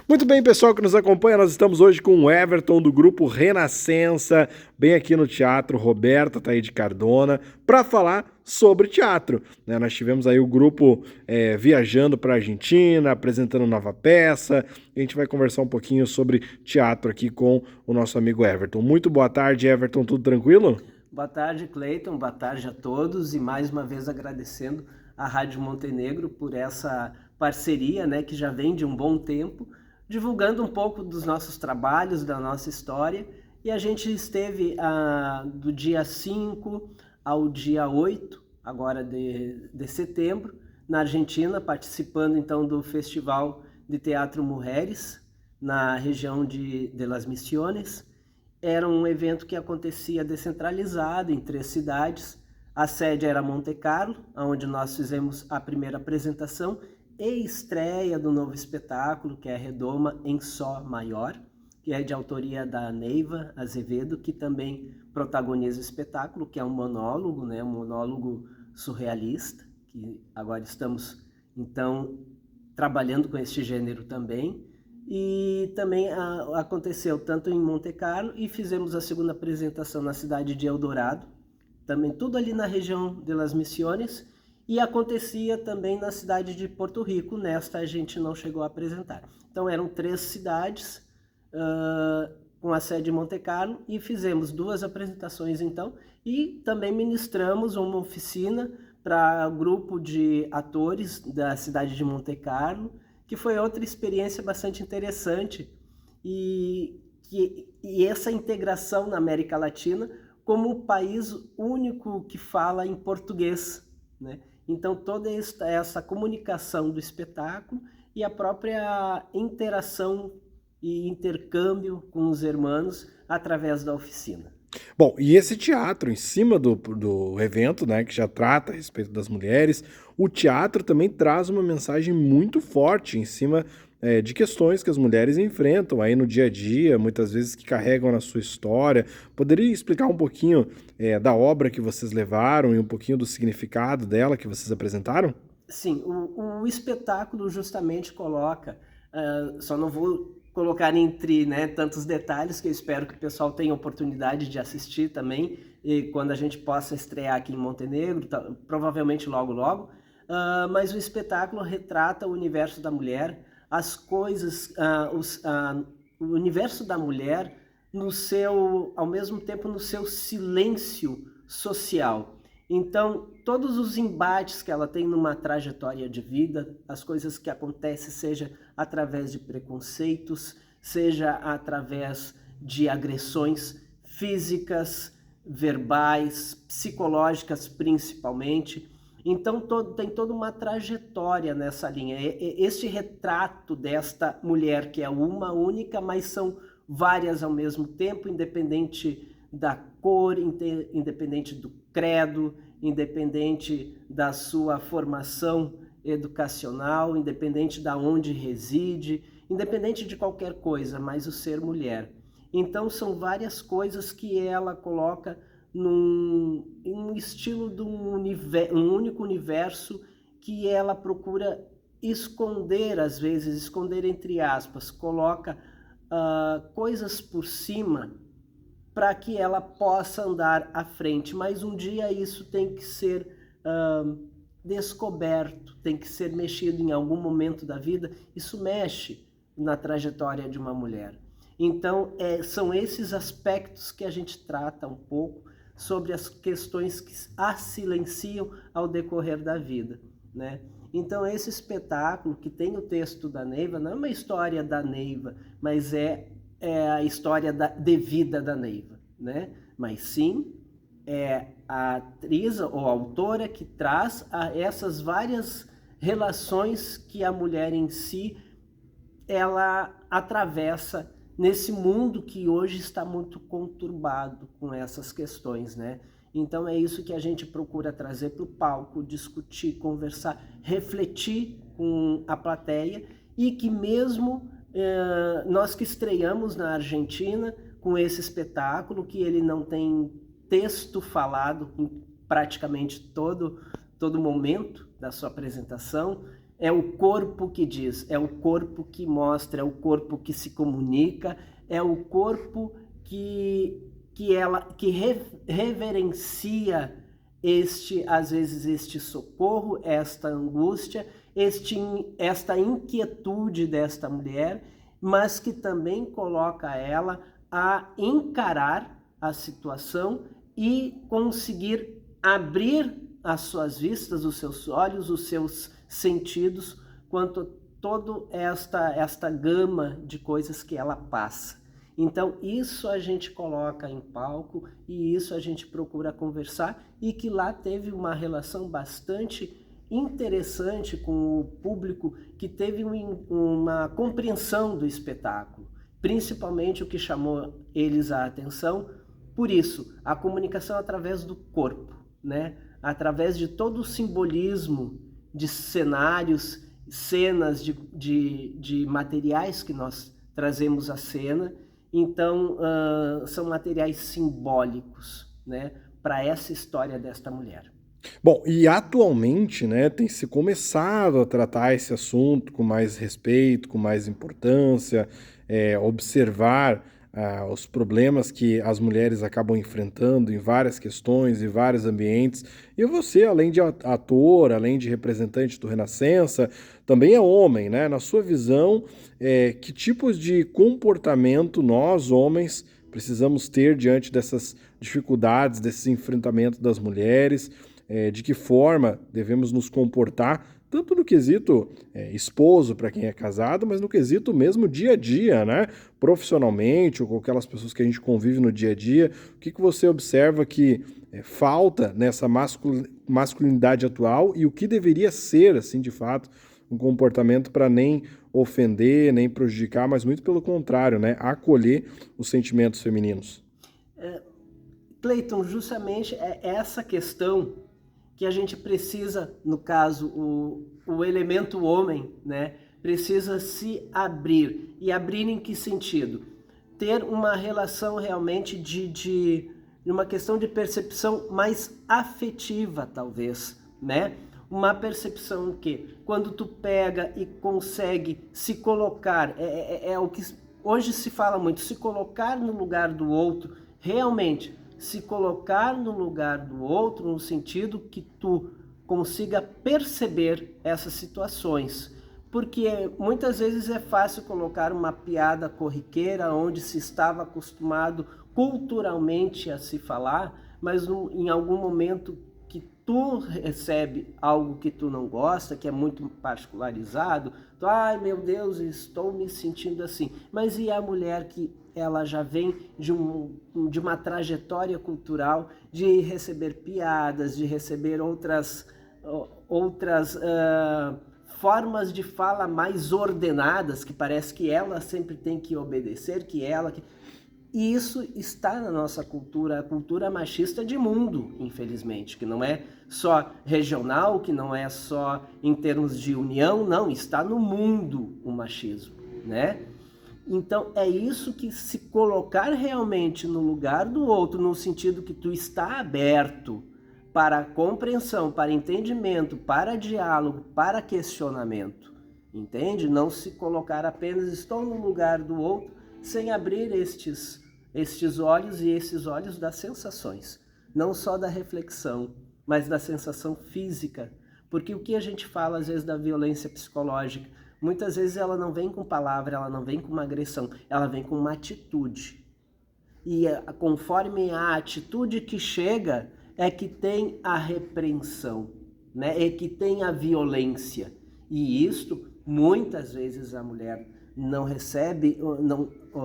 Muito bem, pessoal que nos acompanha, nós estamos hoje com o Everton do grupo Renascença, bem aqui no Teatro Roberta Taí de Cardona, para falar sobre teatro, né? Nós tivemos aí o grupo viajando para a Argentina, apresentando nova peça, e a gente vai conversar um pouquinho sobre teatro aqui com o nosso amigo Everton. Muito boa tarde, Everton, tudo tranquilo? Boa tarde, Cleiton. Boa tarde a todos e mais uma vez agradecendo a Rádio Montenegro por essa parceria, né, que já vem de um bom tempo, divulgando um pouco dos nossos trabalhos, da nossa história. E a gente esteve do dia 5 ao dia 8, agora de setembro, na Argentina, participando então do Festival de Teatro Mujeres, na região de Las Misiones. Era um evento que acontecia descentralizado em 3 cidades. A sede era Monte Carlo, onde nós fizemos a primeira apresentação e estreia do novo espetáculo, que é Redoma em Sol Maior, que é de autoria da Neiva Azevedo, que também protagoniza o espetáculo, que é um monólogo, né, um monólogo surrealista, que agora estamos, então, trabalhando com este gênero também. E também aconteceu tanto em Monte Carlo e fizemos a segunda apresentação na cidade de Eldorado, também tudo ali na região de Las Misiones, e acontecia também na cidade de Porto Rico. Nesta a gente não chegou a apresentar. Então eram 3 cidades com a sede em Monte Carlo, e fizemos 2 apresentações então, e também ministramos uma oficina para o grupo de atores da cidade de Monte Carlo, que foi outra experiência bastante interessante, e essa integração na América Latina como o país único que fala em português, né? Então toda essa comunicação do espetáculo e a própria interação e intercâmbio com os irmãos através da oficina. Bom, e esse teatro em cima do evento, né, que já trata a respeito das mulheres, o teatro também traz uma mensagem muito forte em cima de questões que as mulheres enfrentam aí no dia a dia, muitas vezes que carregam na sua história. Poderia explicar um pouquinho da obra que vocês levaram e um pouquinho do significado dela que vocês apresentaram? Sim, o espetáculo justamente coloca, só não vou colocar entre, né, tantos detalhes, que eu espero que o pessoal tenha oportunidade de assistir também, e quando a gente possa estrear aqui em Montenegro, provavelmente logo logo, mas o espetáculo retrata o universo da mulher, as coisas, o universo da mulher no seu, ao mesmo tempo no seu silêncio social. Então, todos os embates que ela tem numa trajetória de vida, as coisas que acontecem, seja através de preconceitos, seja através de agressões físicas, verbais, psicológicas principalmente. Então, tem toda uma trajetória nessa linha. Este retrato desta mulher, que é uma única, mas são várias ao mesmo tempo, independente da cor, independente do credo, independente da sua formação educacional, independente de onde reside, independente de qualquer coisa, mas o ser mulher. Então são várias coisas que ela coloca em um estilo de um único universo que ela procura esconder, às vezes, esconder entre aspas, coloca coisas por cima para que ela possa andar à frente. Mas um dia isso tem que ser descoberto, tem que ser mexido em algum momento da vida. Isso mexe na trajetória de uma mulher. Então, são esses aspectos que a gente trata um pouco sobre as questões que a silenciam ao decorrer da vida, né? Então, esse espetáculo que tem o texto da Neiva, não é uma história da Neiva, mas é a história de vida da Neiva, né? Mas sim é a atriz ou a autora que traz essas várias relações que a mulher em si ela atravessa nesse mundo que hoje está muito conturbado com essas questões, né? Então é isso que a gente procura trazer para o palco, discutir, conversar, refletir com a plateia, e que mesmo nós que estreamos na Argentina com esse espetáculo, que ele não tem texto falado em praticamente todo momento da sua apresentação, É o corpo que diz, é o corpo que mostra, é o corpo que se comunica, é o corpo que reverencia às vezes este socorro, esta angústia, esta inquietude desta mulher, mas que também coloca ela a encarar a situação e conseguir abrir as suas vistas, os seus olhos, os seus sentidos quanto a toda esta gama de coisas que ela passa. Então, isso a gente coloca em palco e isso a gente procura conversar, e que lá teve uma relação bastante interessante com o público, que teve uma compreensão do espetáculo, principalmente o que chamou eles a atenção. Por isso, a comunicação através do corpo, né? Através de todo o simbolismo de cenários, cenas de materiais que nós trazemos à cena. Então, são materiais simbólicos, né, para essa história desta mulher. Bom, e atualmente, né, tem se começado a tratar esse assunto com mais respeito, com mais importância, observar os problemas que as mulheres acabam enfrentando em várias questões, em vários ambientes. E você, além de ator, além de representante do Renascença, também é homem, né? Na sua visão, que tipos de comportamento nós, homens, precisamos ter diante dessas dificuldades, desses enfrentamentos das mulheres? De que forma devemos nos comportar, tanto no quesito esposo para quem é casado, mas no quesito mesmo dia a dia, né? Profissionalmente ou com aquelas pessoas que a gente convive no dia a dia. O que você observa que falta nessa masculinidade atual e o que deveria ser, assim, de fato, um comportamento para nem ofender, nem prejudicar, mas muito pelo contrário, né? Acolher os sentimentos femininos. Cleiton, justamente é essa questão que a gente precisa, no caso, o elemento homem, né, precisa se abrir. E abrir em que sentido? Ter uma relação realmente de uma questão de percepção mais afetiva, talvez, né? Uma percepção que, quando tu pega e consegue se colocar, é o que hoje se fala muito, se colocar no lugar do outro, realmente se colocar no lugar do outro, no sentido que tu consiga perceber essas situações. Porque muitas vezes é fácil colocar uma piada corriqueira onde se estava acostumado culturalmente a se falar, mas em algum momento que tu recebe algo que tu não gosta, que é muito particularizado, tu, ai meu Deus, estou me sentindo assim. Mas e a mulher que ela já vem de uma trajetória cultural de receber piadas, de receber outras formas de fala mais ordenadas, que parece que ela sempre tem que obedecer, E isso está na nossa cultura, a cultura machista de mundo, infelizmente, que não é só regional, que não é só em termos de união, não, está no mundo o machismo, né? Então é isso, que se colocar realmente no lugar do outro, no sentido que tu está aberto para compreensão, para entendimento, para diálogo, para questionamento, entende? Não se colocar apenas estou no lugar do outro, sem abrir estes olhos, e esses olhos das sensações, não só da reflexão, mas da sensação física, porque o que a gente fala às vezes da violência psicológica, muitas vezes ela não vem com palavra, ela não vem com uma agressão, ela vem com uma atitude. E conforme a atitude que chega, é que tem a repreensão, né? É que tem a violência. E isto, muitas vezes a mulher não recebe,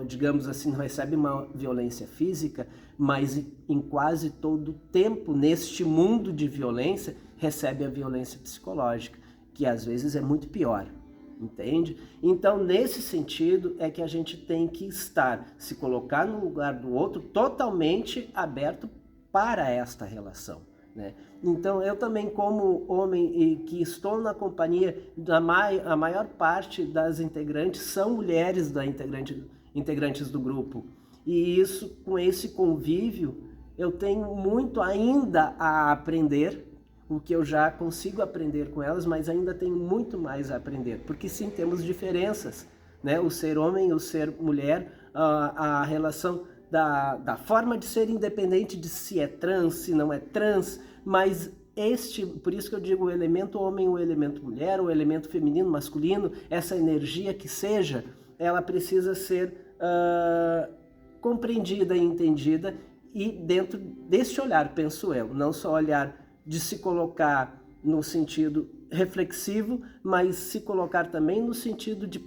digamos assim, não recebe uma violência física, mas em quase todo o tempo, neste mundo de violência, recebe a violência psicológica, que às vezes é muito pior. Entende? Então, nesse sentido, é que a gente tem que se colocar no lugar do outro totalmente aberto para esta relação, né? Então, eu também, como homem e que estou na companhia, a maior parte das integrantes são mulheres integrantes do grupo. E isso, com esse convívio, eu tenho muito ainda a aprender, o que eu já consigo aprender com elas, mas ainda tenho muito mais a aprender, porque sim, temos diferenças, né? O ser homem e o ser mulher, a relação da forma de ser independente de se é trans, se não é trans, mas por isso que eu digo o elemento homem, o elemento mulher, o elemento feminino, masculino, essa energia que seja, ela precisa ser compreendida e entendida, e dentro desse olhar, penso eu, não só olhar de se colocar no sentido reflexivo, mas se colocar também no sentido de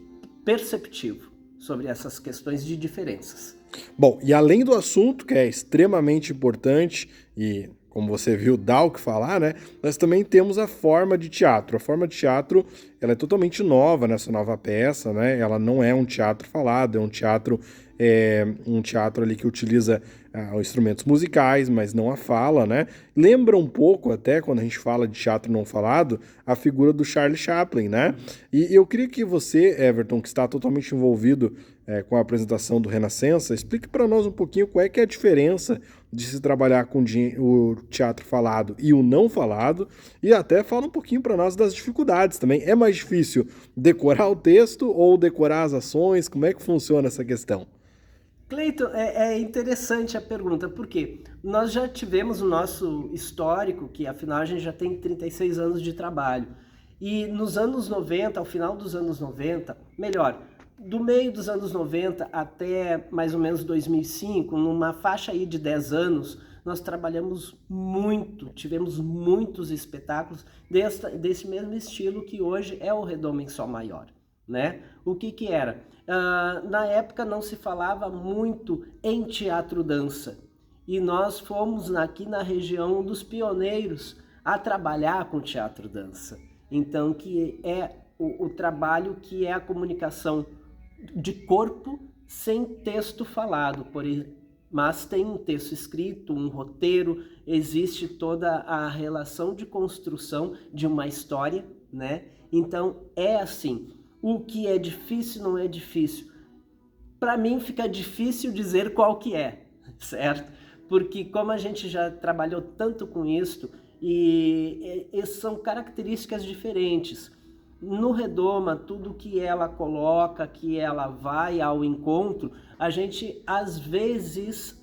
perceptivo sobre essas questões de diferenças. Bom, e além do assunto, que é extremamente importante e, como você viu, dá o que falar, né? Nós também temos a forma de teatro. A forma de teatro, ela é totalmente nova nessa nova peça, né? Ela não é um teatro falado, é um teatro ali que utiliza instrumentos musicais, mas não a fala, né? Lembra um pouco até, quando a gente fala de teatro não falado, a figura do Charlie Chaplin, né? E eu queria que você, Everton, que está totalmente envolvido com a apresentação do Renascença, explique para nós um pouquinho qual é que é a diferença de se trabalhar com o teatro falado e o não falado, e até fala um pouquinho para nós das dificuldades também. É mais difícil decorar o texto ou decorar as ações? Como é que funciona essa questão? Cleiton, é interessante a pergunta, porque nós já tivemos o nosso histórico, que afinal a gente já tem 36 anos de trabalho, e nos anos 90, ao final dos anos 90, melhor, do meio dos anos 90 até mais ou menos 2005, numa faixa aí de 10 anos, nós trabalhamos muito, tivemos muitos espetáculos desse mesmo estilo que hoje é o Redoma em Sol Maior, né? O que era? Na época não se falava muito em teatro-dança, e nós fomos aqui na região um dos pioneiros a trabalhar com teatro-dança. Então, que é o trabalho que é a comunicação de corpo sem texto falado, mas tem um texto escrito, um roteiro, existe toda a relação de construção de uma história, né? Então, é assim. O que é difícil não é difícil. Para mim fica difícil dizer qual que é, certo? Porque como a gente já trabalhou tanto com isso, e são características diferentes. No Redoma, tudo que ela coloca, que ela vai ao encontro, a gente às vezes,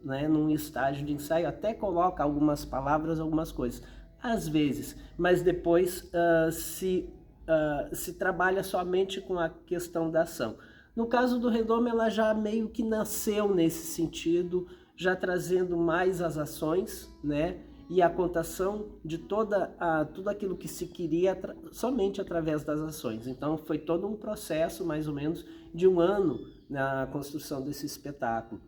né, num estágio de ensaio, até coloca algumas palavras, algumas coisas. Às vezes, mas depois se trabalha somente com a questão da ação. No caso do Redoma, ela já meio que nasceu nesse sentido, já trazendo mais as ações, né? E a contação de tudo aquilo que se queria somente através das ações. Então foi todo um processo, mais ou menos, de 1 ano na construção desse espetáculo.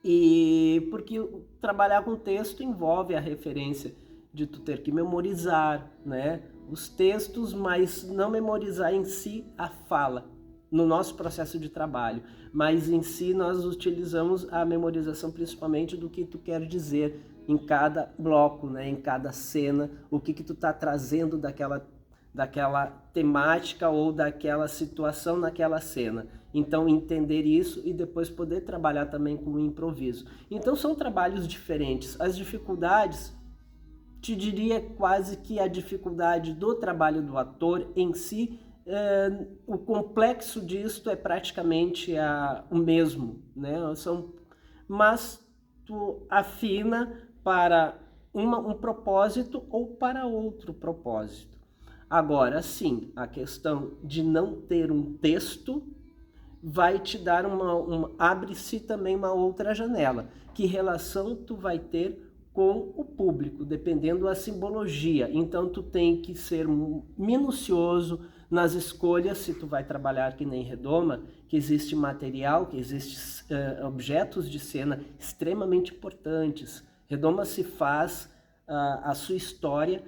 E porque trabalhar com texto envolve a referência de tu ter que memorizar, né, os textos, mas não memorizar em si a fala no nosso processo de trabalho, mas em si nós utilizamos a memorização principalmente do que tu quer dizer em cada bloco, né, em cada cena, o que tu tá trazendo daquela temática ou daquela situação naquela cena. Então entender isso e depois poder trabalhar também com o improviso. Então são trabalhos diferentes. As dificuldades, te diria quase que a dificuldade do trabalho do ator em si, o complexo disto é praticamente o mesmo, né? Mas tu afina para um propósito ou para outro propósito. Agora, sim, a questão de não ter um texto vai te dar abre-se também uma outra janela. Que relação tu vai ter com o público, dependendo da simbologia. Então, tu tem que ser minucioso nas escolhas, se tu vai trabalhar que nem Redoma, que existe material, que existe objetos de cena extremamente importantes. Redoma se faz a sua história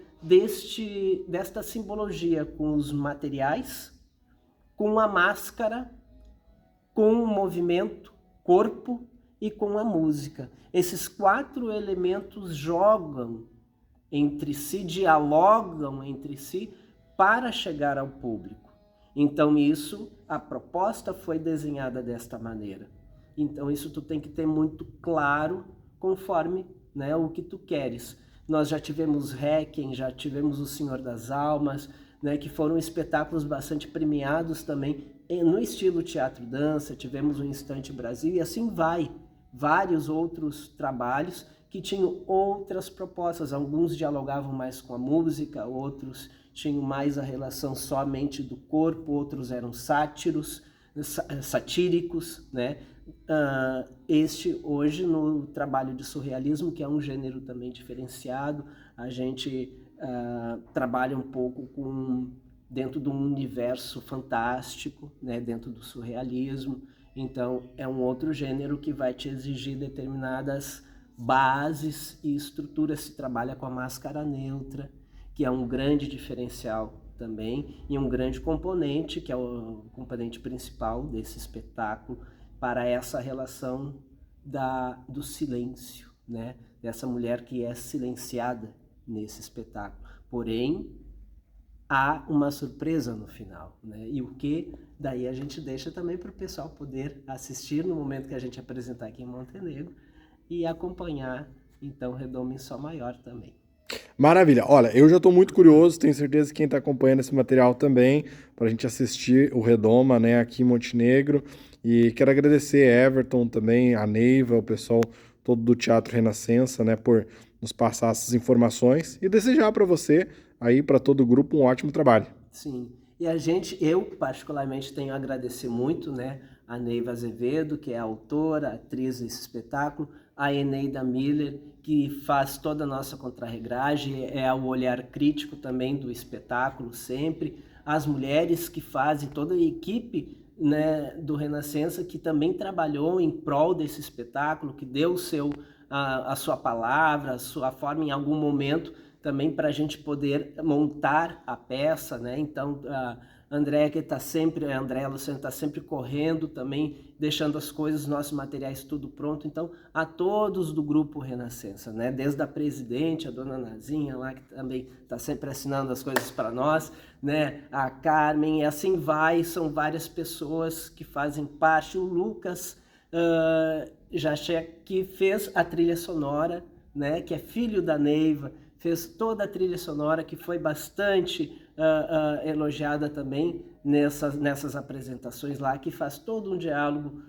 desta simbologia com os materiais, com a máscara, com o movimento, corpo e com a música. Esses 4 elementos jogam entre si, dialogam entre si para chegar ao público. Então a proposta foi desenhada desta maneira. Então isso tu tem que ter muito claro conforme, né, o que tu queres. nós já tivemos Requiem, já tivemos O Senhor das Almas, né, que foram espetáculos bastante premiados também no estilo teatro-dança, tivemos o Instante Brasil e assim vai, vários outros trabalhos que tinham outras propostas, alguns dialogavam mais com a música, outros tinham mais a relação somente do corpo, outros eram satíricos, né? Este hoje no trabalho de surrealismo, que é um gênero também diferenciado, a gente trabalha um pouco dentro de um universo fantástico, né? Dentro do surrealismo, então é um outro gênero que vai te exigir determinadas bases e estruturas. Se trabalha com a máscara neutra, que é um grande diferencial também, e um grande componente, que é o componente principal desse espetáculo, para essa relação do silêncio, né? Dessa mulher que é silenciada nesse espetáculo. Porém, há uma surpresa no final, né? E o que daí a gente deixa também para o pessoal poder assistir no momento que a gente apresentar aqui em Montenegro e acompanhar, então, Redoma em Sol Maior também. Maravilha. Olha, eu já estou muito curioso, tenho certeza que quem está acompanhando esse material também, para a gente assistir o Redoma, né, aqui em Montenegro. E quero agradecer a Everton também, a Neiva, o pessoal todo do Teatro Renascença, né, por nos passar essas informações e desejar para você, aí para todo o grupo, um ótimo trabalho. Sim. E eu particularmente tenho a agradecer muito, né, a Neiva Azevedo, que é a autora, atriz desse espetáculo, a Eneida Miller, que faz toda a nossa contrarregragem, é o olhar crítico também do espetáculo sempre, as mulheres que fazem, toda a equipe, né, do Renascença, que também trabalhou em prol desse espetáculo, que deu a sua palavra, a sua forma em algum momento, também para a gente poder montar a peça, né? Então, a Andréa Luciano está sempre correndo também, deixando as coisas, nossos materiais tudo pronto. Então, a todos do Grupo Renascença, né? Desde a presidente, a dona Nazinha lá, que também está sempre assinando as coisas para nós, né? A Carmen, e assim vai, são várias pessoas que fazem parte. O Lucas que fez a trilha sonora, né? Que é filho da Neiva, fez toda a trilha sonora, que foi bastante elogiada também nessas apresentações lá, que faz todo um diálogo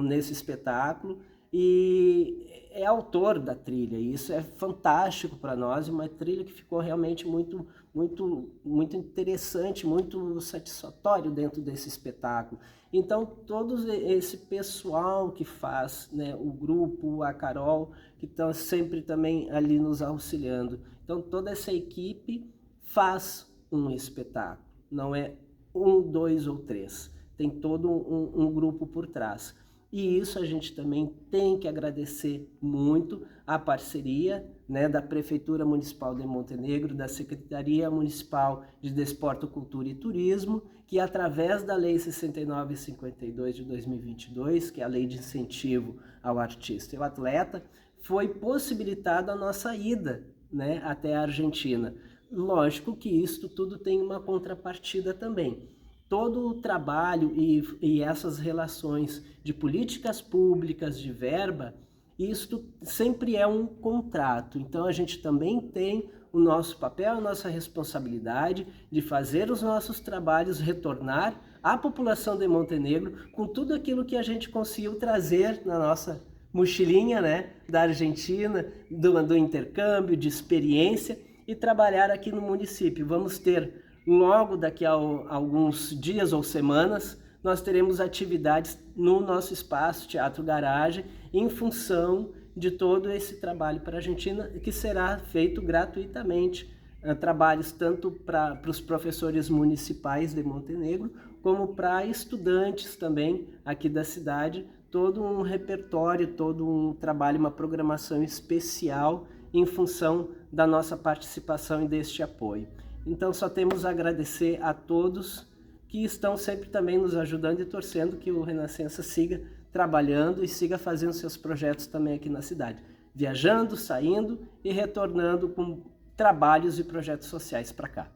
nesse espetáculo, e é autor da trilha, e isso é fantástico para nós, uma trilha que ficou realmente muito, muito, muito interessante, muito satisfatório dentro desse espetáculo. Então, todo esse pessoal que faz, né, o grupo, a Carol, que estão sempre também ali nos auxiliando. Então, toda essa equipe faz um espetáculo, não é um, dois ou três, tem todo um grupo por trás. E isso a gente também tem que agradecer muito a parceria, né, da Prefeitura Municipal de Montenegro, da Secretaria Municipal de Desporto, Cultura e Turismo, que através da Lei 6952 de 2022, que é a Lei de Incentivo ao Artista e ao Atleta, foi possibilitada a nossa ida, né, até a Argentina. Lógico que isso tudo tem uma contrapartida também. Todo o trabalho e essas relações de políticas públicas, de verba, isso sempre é um contrato. Então a gente também tem o nosso papel, a nossa responsabilidade de fazer os nossos trabalhos retornar à população de Montenegro com tudo aquilo que a gente conseguiu trazer na nossa mochilinha, né, da Argentina, do intercâmbio, de experiência, e trabalhar aqui no município. Vamos ter, logo daqui a alguns dias ou semanas, nós teremos atividades no nosso espaço Teatro Garagem, em função de todo esse trabalho para a Argentina, que será feito gratuitamente. Trabalhos tanto para os professores municipais de Montenegro, como para estudantes também aqui da cidade, todo um repertório, todo um trabalho, uma programação especial em função da nossa participação e deste apoio. Então só temos a agradecer a todos que estão sempre também nos ajudando e torcendo que o Renascença siga trabalhando e siga fazendo seus projetos também aqui na cidade, viajando, saindo e retornando com trabalhos e projetos sociais para cá.